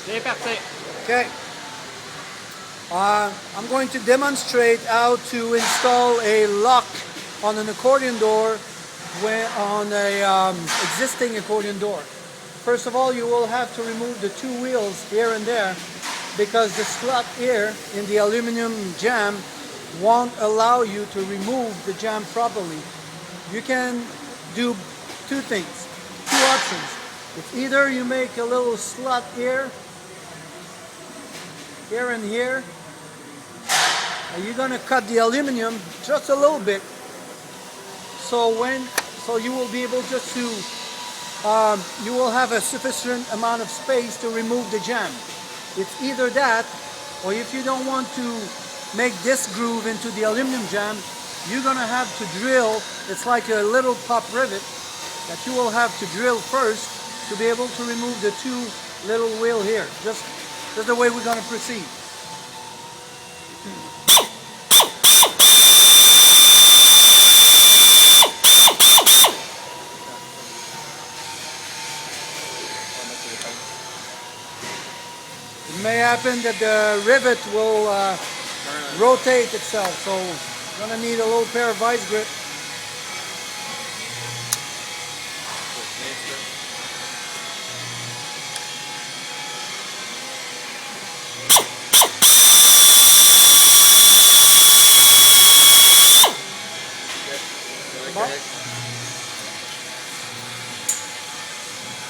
C'est parti. Okay. I'm going to demonstrate how to install a lock on an accordion door on a existing accordion door. First of all, you will have to remove the two wheels here and there because the slot here in the aluminum jamb won't allow you to remove the jamb properly. You can do two things, two options. It's either you make a little slot here and here, and you're going to cut the aluminum just a little bit so you will be able just to you will have a sufficient amount of space to remove the jamb. It's either that, or if you don't want to make this groove into the aluminum jamb, you're going to have to drill. It's like a little pop rivet that you will have to drill first to be able to remove the two little wheel here. Just the way we're going to proceed. It may happen that the rivet will rotate itself, so you're going to need a little pair of vice grip.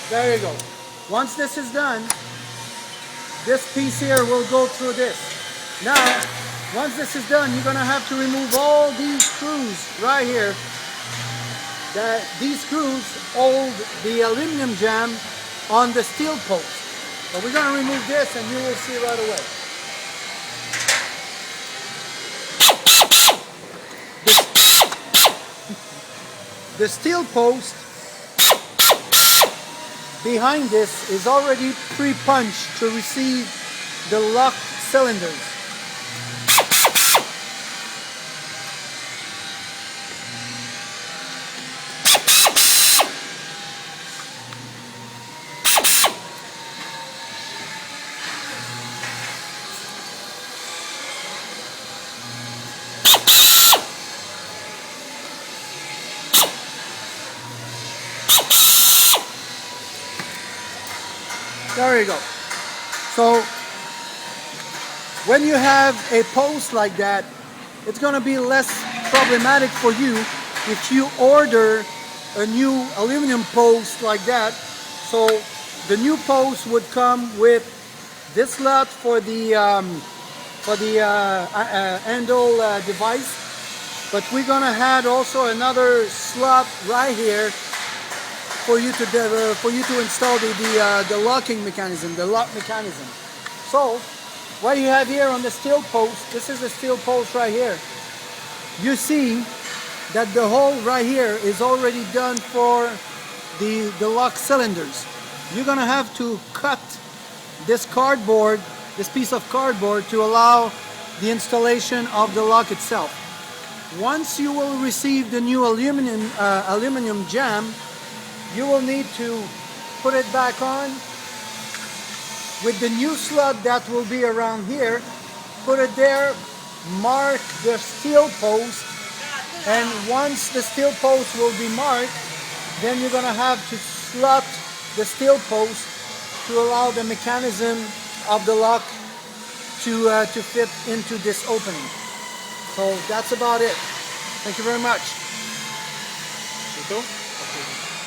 There you go. Once this is done, this piece here will go through this. Now, once this is done, you're going to have to remove all these screws right here. These screws hold the aluminum jamb on the steel post. But we're going to remove this and you will see right away. The steel post behind this is already pre-punched to receive the lock cylinders. There you go. So when you have a post like that, it's going to be less problematic for you if you order a new aluminum post like that. So the new post would come with this slot for the handle device, but we're going to add also another slot right here for you to install the locking mechanism, the lock mechanism. So what you have here on the steel post, this is the steel post right here. You see that the hole right here is already done for the lock cylinders. You're gonna have to cut this cardboard, this piece of cardboard, to allow the installation of the lock itself. Once you will receive the new aluminum jamb, you will need to put it back on with the new slot that will be around here. Put it there, mark the steel post, and once the steel post will be marked, then you're going to have to slot the steel post to allow the mechanism of the lock to fit into this opening. So that's about it. Thank you very much. C'est tout? Okay.